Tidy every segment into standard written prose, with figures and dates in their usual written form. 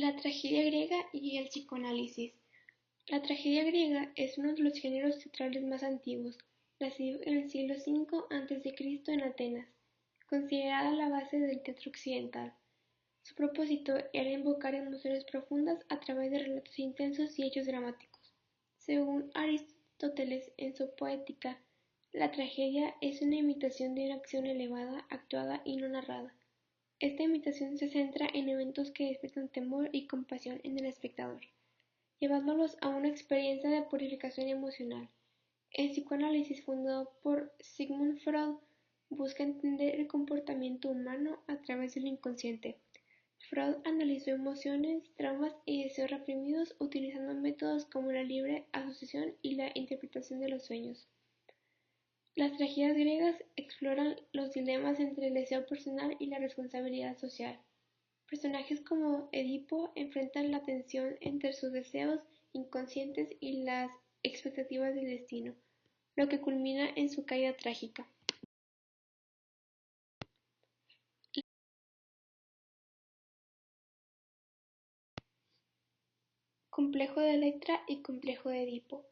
La tragedia griega y el psicoanálisis. La tragedia griega es uno de los géneros teatrales más antiguos, nacido en el siglo V a.C. en Atenas, considerada la base del teatro occidental. Su propósito era invocar emociones profundas a través de relatos intensos y hechos dramáticos. Según Aristóteles en su Poética, la tragedia es una imitación de una acción elevada, actuada y no narrada. Esta imitación se centra en eventos que despiertan temor y compasión en el espectador, llevándolos a una experiencia de purificación emocional. El psicoanálisis, fundado por Sigmund Freud, busca entender el comportamiento humano a través del inconsciente. Freud analizó emociones, traumas y deseos reprimidos utilizando métodos como la libre asociación y la interpretación de los sueños. Las tragedias griegas exploran los dilemas entre el deseo personal y la responsabilidad social. Personajes como Edipo enfrentan la tensión entre sus deseos inconscientes y las expectativas del destino, lo que culmina en su caída trágica. Complejo de Electra y complejo de Edipo.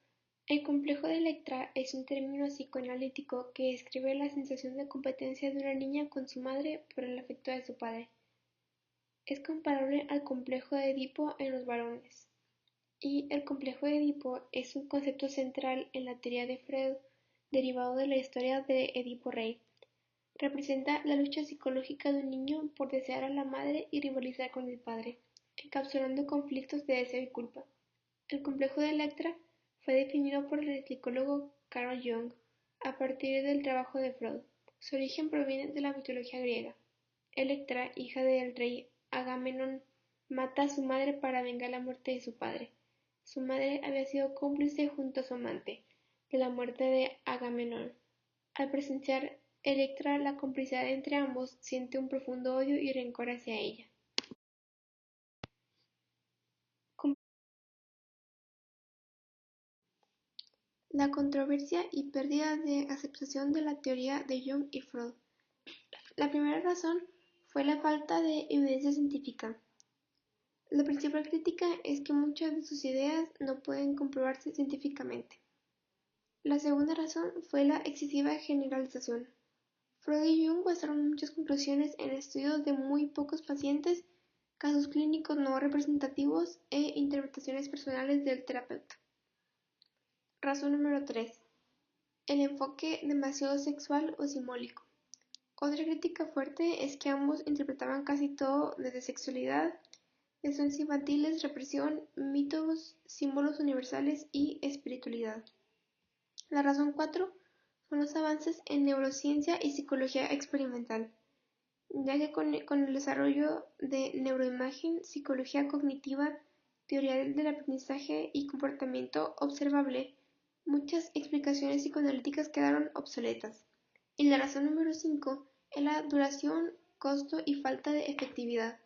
El complejo de Electra es un término psicoanalítico que describe la sensación de competencia de una niña con su madre por el afecto de su padre. Es comparable al complejo de Edipo en los varones. Y el complejo de Edipo es un concepto central en la teoría de Freud, derivado de la historia de Edipo Rey. Representa la lucha psicológica de un niño por desear a la madre y rivalizar con el padre, encapsulando conflictos de deseo y culpa. El complejo de Electra fue definido por el psicólogo Carl Jung a partir del trabajo de Freud. Su origen proviene de la mitología griega. Electra, hija del rey Agamenón, mata a su madre para vengar la muerte de su padre. Su madre había sido cómplice junto a su amante de la muerte de Agamenón. Al presenciar Electra la complicidad entre ambos, siente un profundo odio y rencor hacia ella. La controversia y pérdida de aceptación de la teoría de Jung y Freud. La primera razón fue la falta de evidencia científica. La principal crítica es que muchas de sus ideas no pueden comprobarse científicamente. La segunda razón fue la excesiva generalización. Freud y Jung basaron muchas conclusiones en estudios de muy pocos pacientes, casos clínicos no representativos e interpretaciones personales del terapeuta. Razón número 3. El enfoque demasiado sexual o simbólico. Otra crítica fuerte es que ambos interpretaban casi todo desde sexualidad, deseos infantiles, represión, mitos, símbolos universales y espiritualidad. La razón 4 son los avances en neurociencia y psicología experimental, ya que con el desarrollo de neuroimagen, psicología cognitiva, teoría del aprendizaje y comportamiento observable, muchas explicaciones psicoanalíticas quedaron obsoletas. Y la razón número 5 es la duración, costo y falta de efectividad.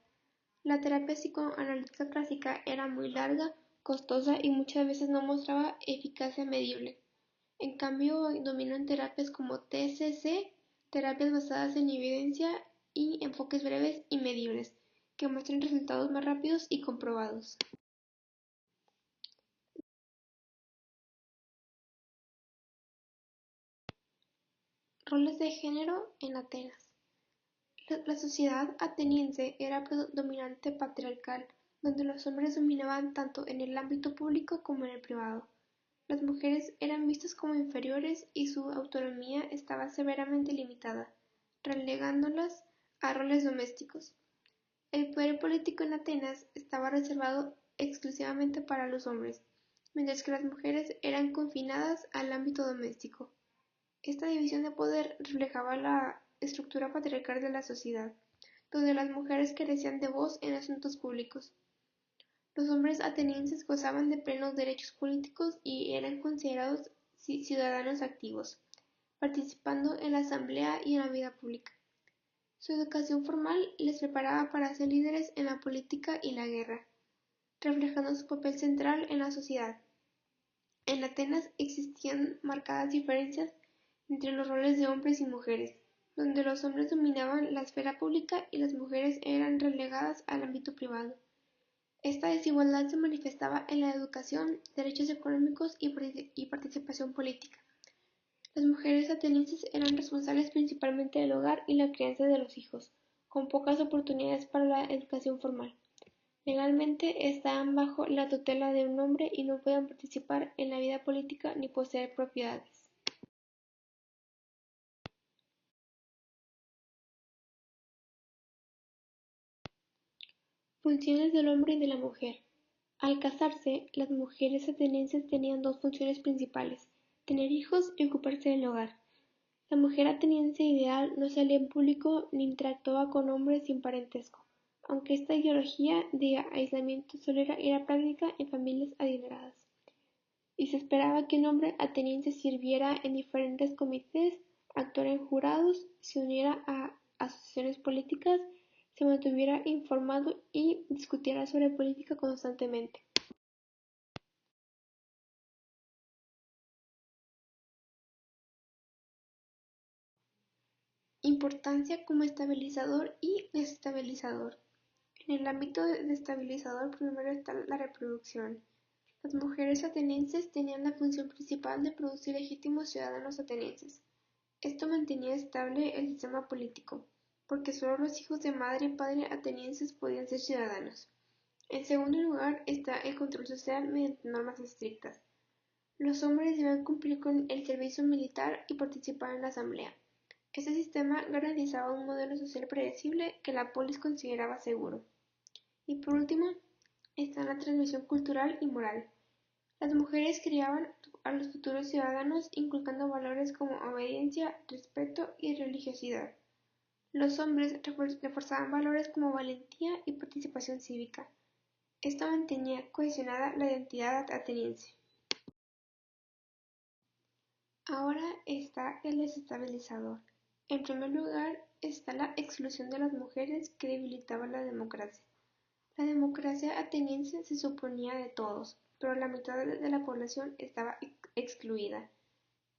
La terapia psicoanalítica clásica era muy larga, costosa y muchas veces no mostraba eficacia medible. En cambio, dominan terapias como TCC, terapias basadas en evidencia y enfoques breves y medibles, que muestran resultados más rápidos y comprobados. Roles de género en Atenas. La sociedad ateniense era predominante patriarcal, donde los hombres dominaban tanto en el ámbito público como en el privado. Las mujeres eran vistas como inferiores y su autonomía estaba severamente limitada, relegándolas a roles domésticos. El poder político en Atenas estaba reservado exclusivamente para los hombres, mientras que las mujeres eran confinadas al ámbito doméstico. Esta división de poder reflejaba la estructura patriarcal de la sociedad, donde las mujeres carecían de voz en asuntos públicos. Los hombres atenienses gozaban de plenos derechos políticos y eran considerados ciudadanos activos, participando en la asamblea y en la vida pública. Su educación formal les preparaba para ser líderes en la política y la guerra, reflejando su papel central en la sociedad. En Atenas existían marcadas diferencias entre los roles de hombres y mujeres, donde los hombres dominaban la esfera pública y las mujeres eran relegadas al ámbito privado. Esta desigualdad se manifestaba en la educación, derechos económicos y participación política. Las mujeres atenienses eran responsables principalmente del hogar y la crianza de los hijos, con pocas oportunidades para la educación formal. Legalmente estaban bajo la tutela de un hombre y no podían participar en la vida política ni poseer propiedades. Funciones del hombre y de la mujer. Al casarse, las mujeres atenienses tenían dos funciones principales: tener hijos y ocuparse del hogar. La mujer ateniense ideal no salía en público ni interactuaba con hombres sin parentesco, aunque esta ideología de aislamiento solo era práctica en familias adineradas. Y se esperaba que un hombre ateniense sirviera en diferentes comités, actuara en jurados, se uniera a asociaciones políticas, se mantuviera informado y discutiera sobre política constantemente. Importancia como estabilizador y desestabilizador. En el ámbito desestabilizador primero está la reproducción. Las mujeres atenienses tenían la función principal de producir legítimos ciudadanos atenienses. Esto mantenía estable el sistema político, porque solo los hijos de madre y padre atenienses podían ser ciudadanos. En segundo lugar está el control social mediante normas estrictas. Los hombres debían cumplir con el servicio militar y participar en la asamblea. Este sistema garantizaba un modelo social predecible que la polis consideraba seguro. Y por último, está la transmisión cultural y moral. Las mujeres criaban a los futuros ciudadanos inculcando valores como obediencia, respeto y religiosidad. Los hombres reforzaban valores como valentía y participación cívica. Esto mantenía cohesionada la identidad ateniense. Ahora está el desestabilizador. En primer lugar está la exclusión de las mujeres que debilitaba la democracia. La democracia ateniense se suponía de todos, pero la mitad de la población estaba excluida.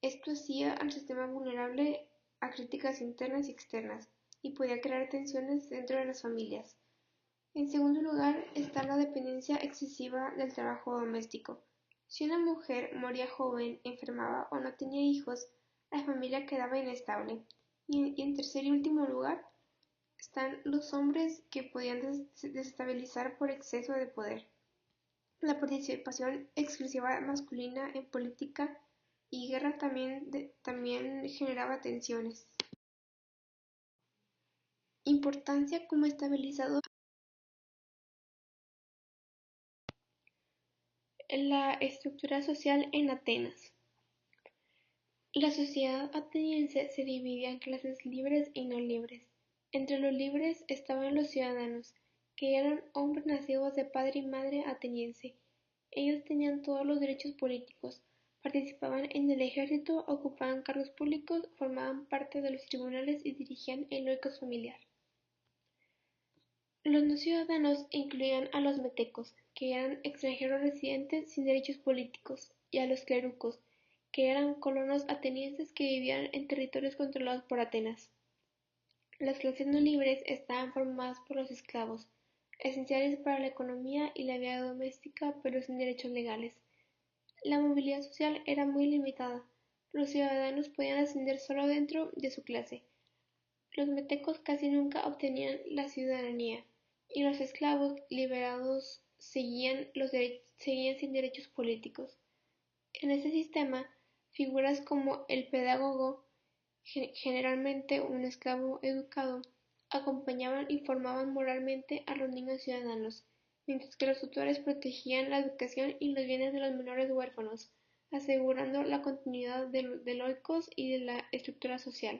Esto hacía al sistema vulnerable a críticas internas y externas, y podía crear tensiones dentro de las familias. En segundo lugar está la dependencia excesiva del trabajo doméstico. Si una mujer moría joven, enfermaba o no tenía hijos, la familia quedaba inestable. Y en tercer y último lugar están los hombres que podían desestabilizar por exceso de poder. La participación exclusiva masculina en política y guerra también generaba tensiones. Importancia como estabilizador. La estructura social en Atenas. La sociedad ateniense se dividía en clases libres y no libres. Entre los libres estaban los ciudadanos, que eran hombres nacidos de padre y madre ateniense. Ellos tenían todos los derechos políticos, participaban en el ejército, ocupaban cargos públicos, formaban parte de los tribunales y dirigían el oikos familiar. Los no ciudadanos incluían a los metecos, que eran extranjeros residentes sin derechos políticos, y a los clerucos, que eran colonos atenienses que vivían en territorios controlados por Atenas. Las clases no libres estaban formadas por los esclavos, esenciales para la economía y la vida doméstica, pero sin derechos legales. La movilidad social era muy limitada. Los ciudadanos podían ascender solo dentro de su clase. Los metecos casi nunca obtenían la ciudadanía, y los esclavos liberados seguían sin derechos políticos. En este sistema, figuras como el pedagogo, generalmente un esclavo educado, acompañaban y formaban moralmente a los niños ciudadanos, mientras que los tutores protegían la educación y los bienes de los menores huérfanos, asegurando la continuidad del oikos y de la estructura social.